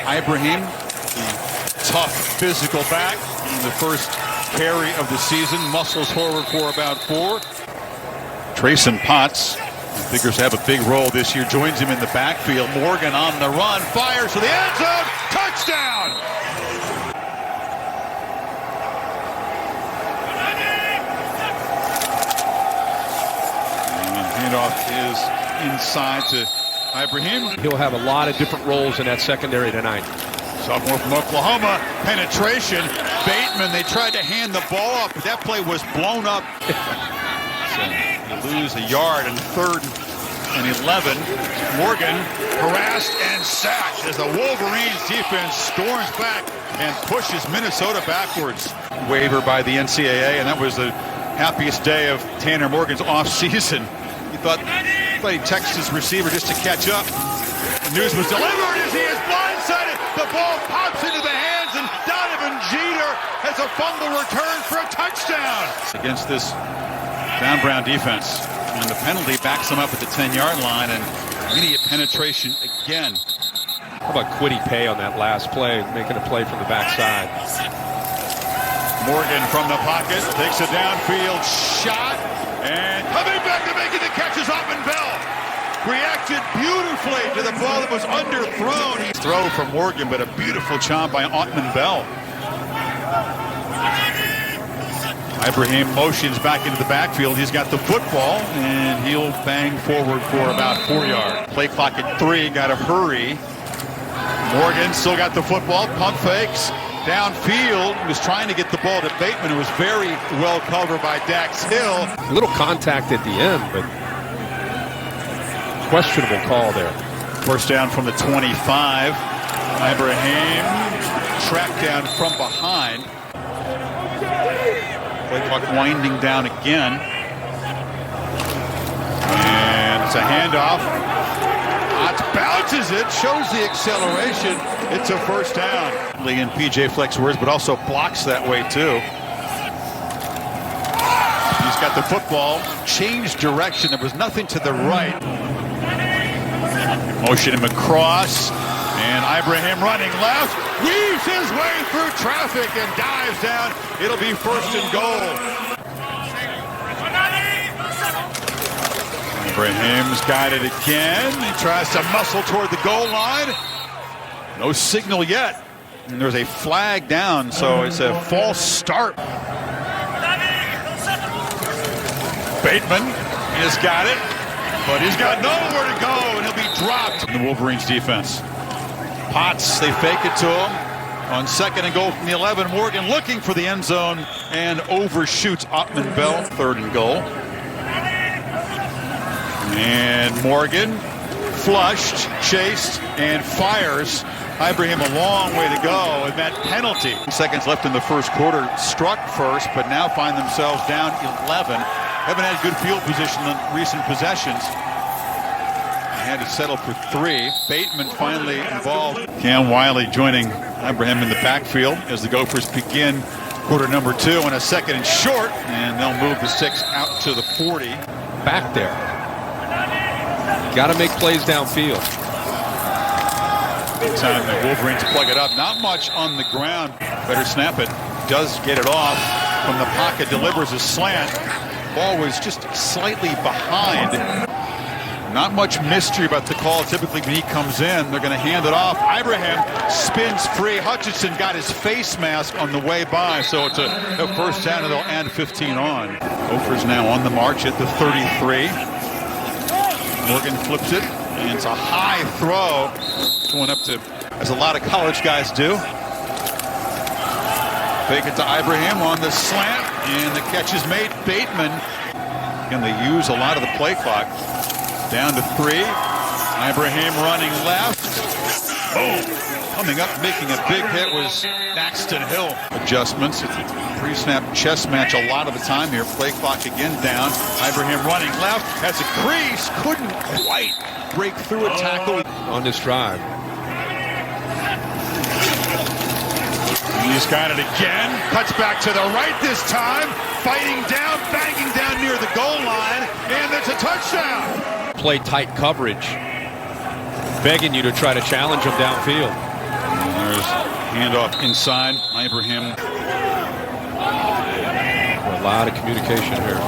Ibrahim, the tough physical back, in the first carry of the season, muscles forward for about 4. Trayson Potts, who figures to have a big role this year, joins him in the backfield. Morgan on the run, fires for the end zone, touchdown! And handoff is inside to Ibrahim. He'll have a lot of different roles in that secondary tonight. Sophomore from Oklahoma, penetration. Bateman, they tried to hand the ball up, but that play was blown up. So you lose a yard on 3rd and 11. Morgan harassed and sacked as the Wolverines defense storms back and pushes Minnesota backwards. Waiver by the NCAA, and that was the happiest day of Tanner Morgan's offseason. He thought he texted his receiver just to catch up. The news was delivered as he is blindsided. The ball pops into the hands, and Donovan Jeter has a fumble return for a touchdown. Against this Don Brown defense. And the penalty backs him up at the 10-yard line, and immediate penetration again. How about Quiddy Pay on that last play, making a play from the backside. Morgan from the pocket, takes a downfield shot, and coming back to making the catch is Ottman Bell. Reacted beautifully to the ball that was underthrown. Throw from Morgan, but a beautiful job by Ottman Bell. Ibrahim motions back into the backfield. He's got the football, and he'll bang forward for about 4 yards. Play clock at 3, got to hurry. Morgan still got the football, pump fakes. Downfield, he was trying to get the ball to Bateman, who was very well covered by Dax Hill. A little contact at the end, but questionable call there. First down from the 25. Ibrahim tracked down from behind. Play clock winding down again. And it's a handoff. Ott bounces it, shows the acceleration. It's a first down. Lee in PJ Fleck's words, but also blocks that way too. He's got the football, changed direction. There was nothing to the right. Motion him across, and Ibrahim running left, weaves his way through traffic and dives down. It'll be 1st and goal. Ibrahim's got it again. He tries to muscle toward the goal line. No signal yet. And there's a flag down, so it's a false start. Bateman has got it, but he's got nowhere to go, and he'll be dropped. In the Wolverines defense. Potts, they fake it to him. On 2nd and goal from the 11, Morgan looking for the end zone and overshoots Ottman Bell. 3rd and goal. And Morgan flushed, chased, and fires. Ibrahim a long way to go, and that penalty. Seconds left in the first quarter, struck first, but now find themselves down 11. Haven't had good field position on recent possessions. They had to settle for 3. Bateman finally involved. Cam Wiley joining Ibrahim in the backfield as the Gophers begin quarter number 2 and a 2nd and short, and they'll move the 6 out to the 40. Back there. Got to make plays downfield. Time the Wolverines plug it up. Not much on the ground. Better snap it. Does get it off from the pocket. Delivers a slant. Ball was just slightly behind. Not much mystery about the call. Typically when he comes in, they're going to hand it off. Ibrahim spins free. Hutchinson got his face mask on the way by, so it's a first down, and they'll add 15 on. Gophers now on the march at the 33. Morgan flips it, and it's a high throw. Going up to, as a lot of college guys do. Fake it to Ibrahim on the slant, and the catch is made. Bateman. Again, they use a lot of the play clock. Down to 3. Ibrahim running left. Boom. Coming up, making a big hit was Daxton Hill. Adjustments. Pre-snap chess match a lot of the time here. Play clock again down. Ibrahim running left. Has a crease. Couldn't quite break through a tackle. On this drive. He's got it again. Cuts back to the right this time. Fighting down, banging down near the goal line. And it's a touchdown. Play tight coverage. Begging you to try to challenge him downfield. There's handoff inside. Ibrahim. A lot of communication here.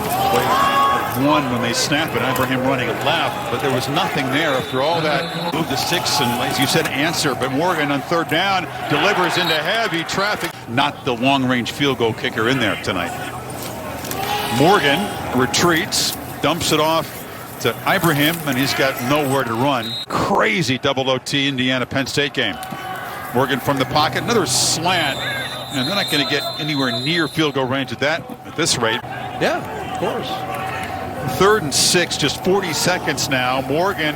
One when they snap it. Ibrahim running left, but there was nothing there after all that. Move the sticks and, as you said, answer. But Morgan on third down delivers into heavy traffic. Not the long-range field goal kicker in there tonight. Morgan retreats, dumps it off to Ibrahim, and he's got nowhere to run. Crazy double OT Indiana Penn State game. Morgan from the pocket, another slant, and they're not going to get anywhere near field goal range at this rate. Yeah, of course. 3rd and 6, just 40 seconds now. Morgan,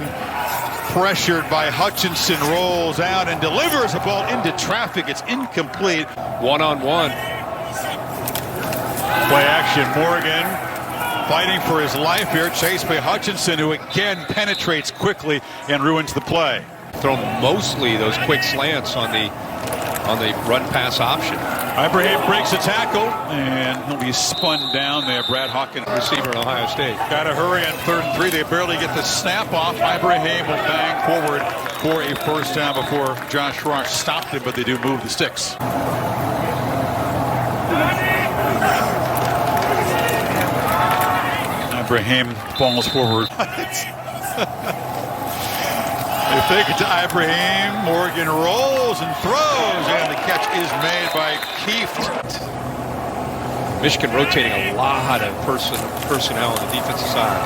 pressured by Hutchinson, rolls out and delivers a ball into traffic. It's incomplete. One-on-one. Play action. Morgan fighting for his life here, chased by Hutchinson, who again penetrates quickly and ruins the play. Throw mostly those quick slants on the run pass option. Ibrahim breaks a tackle, and he'll be spun down there. Brad Hawkins, receiver in Ohio State. Got to hurry on 3rd and 3. They barely get the snap off. Ibrahim will bang forward for a first down before Josh Ross stopped him, but they do move the sticks. Ibrahim falls forward. They fake it to Ibrahim. Morgan rolls and throws, and the catch is made by Kieft. Michigan rotating a lot of personnel on the defensive side.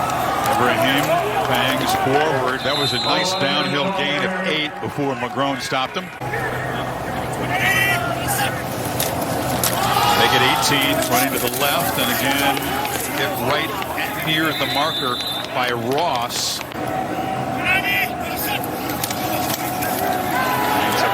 Ibrahim bangs forward. That was a nice downhill gain of 8 before McGrone stopped him. Make it 18, running to the left, and again get right near the marker by Ross.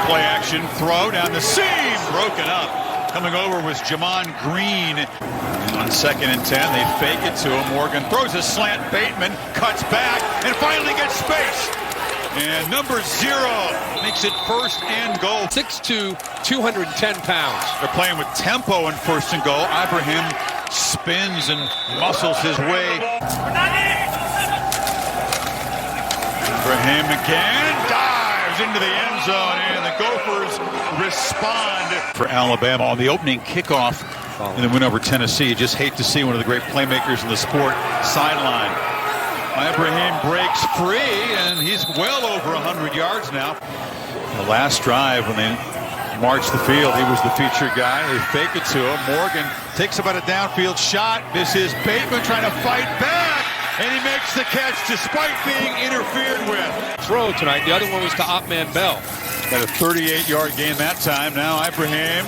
Play action throw down the seam, broken up. Coming over was Jamon Green. And on 2nd and 10, they fake it to him. Morgan throws a slant. Bateman cuts back and finally gets space. And number 0 makes it 1st and goal. 6'2", 210 pounds. They're playing with tempo in 1st and goal. Ibrahim spins and muscles his way. Ibrahim again dives into the end zone, and the Gophers respond for Alabama on the opening kickoff in the win over Tennessee. You just hate to see one of the great playmakers in the sport sideline. Ibrahim breaks free, and he's well over 100 yards now. The last drive when they marched the field, he was the featured guy. They fake it to him. Morgan takes about a downfield shot. This is Bateman trying to fight back, and he makes the catch despite being interfered with. Throw tonight. The other one was to Opman Bell. Got a 38-yard gain that time. Now Ibrahim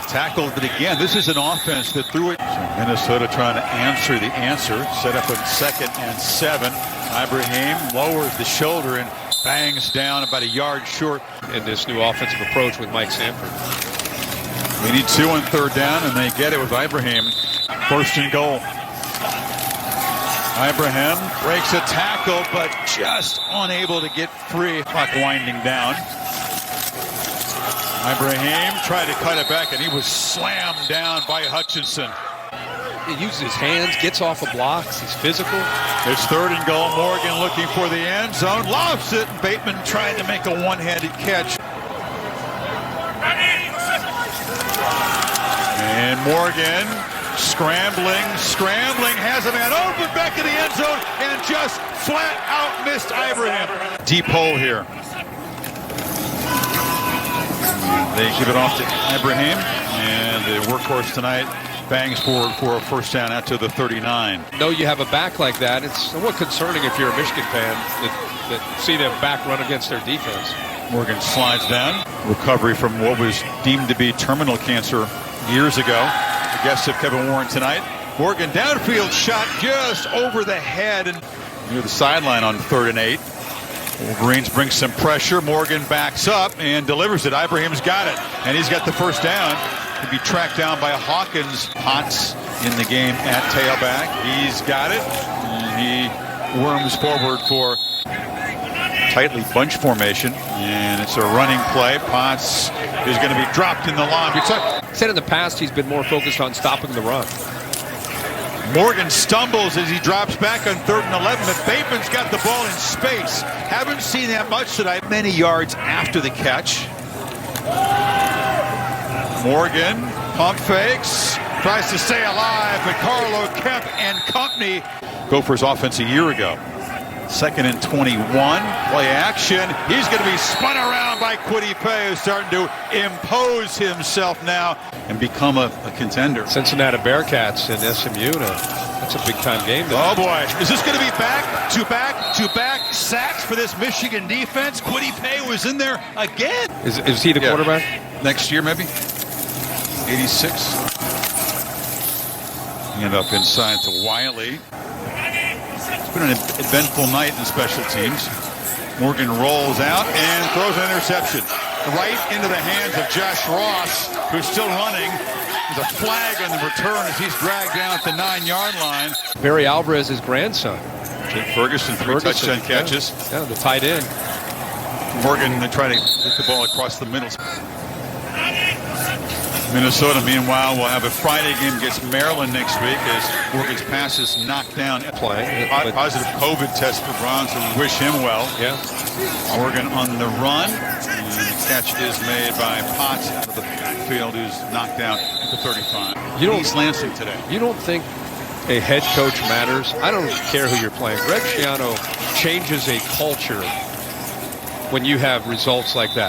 tackled it again. This is an offense that threw it. So Minnesota trying to answer the answer. Set up on 2nd and 7. Ibrahim lowers the shoulder and bangs down about a yard short. In this new offensive approach with Mike Sanford. We need 2 on 3rd down, and they get it with Ibrahim. 1st and goal. Ibrahim breaks a tackle, but just unable to get free. Clock winding down. Ibrahim tried to cut it back, and he was slammed down by Hutchinson. He uses his hands, gets off of blocks, he's physical. It's 3rd and goal. Morgan looking for the end zone, lofts it. Bateman trying to make a one-handed catch. And Morgan scrambling, has a man open back in the end zone, and just flat out missed Ibrahim. Deep hole here. They give it off to Ibrahim, and the workhorse tonight bangs forward for a first down out to the 39. No, you have a back like that. It's somewhat concerning if you're a Michigan fan that see them back run against their defense. Morgan slides down. Recovery from what was deemed to be terminal cancer years ago. The guests of Kevin Warren tonight. Morgan downfield shot just over the head and near the sideline on 3rd and 8. Wolverines bring some pressure. Morgan backs up and delivers it. Ibrahim's got it, and he's got the first down. He'll be tracked down by Hawkins. Potts in the game at tailback. He's got it, and he worms forward for tightly bunch formation, and it's a running play. Potts is going to be dropped in the line. Said in the past he's been more focused on stopping the run. Morgan stumbles as he drops back on 3rd and 11, but Bateman's got the ball in space. Haven't seen that much tonight. Many yards after the catch. Morgan, pump fakes, tries to stay alive, but Carlo Kemp and company. Gophers offense a year ago. 2nd and 21, play action. He's going to be spun around by Kwity Paye, who's starting to impose himself now and become a contender. Cincinnati Bearcats and SMU. That's a big-time game. Oh, boy. Is this going to be back-to-back sacks for this Michigan defense? Kwity Paye was in there again. Is he the quarterback? Next year, maybe. 86. Hand up inside to Wiley. It's been an eventful night in special teams. Morgan rolls out and throws an interception right into the hands of Josh Ross, who's still running. There's a flag on the return as he's dragged down at the 9-yard line. Barry Alvarez's grandson. Jake Ferguson, 3 touchdown catches. Yeah, the tight end. Morgan, they try to get the ball across the middle. Minnesota, meanwhile, will have a Friday game against Maryland next week as Morgan's pass is knocked down. Playing. Positive COVID test for Brown, so we wish him well. Yeah. Morgan on the run. And the catch is made by Potts out of the backfield, who's knocked out at the 35. East Lansing today. You don't think a head coach matters? I don't care who you're playing. Greg Schiano changes a culture when you have results like that.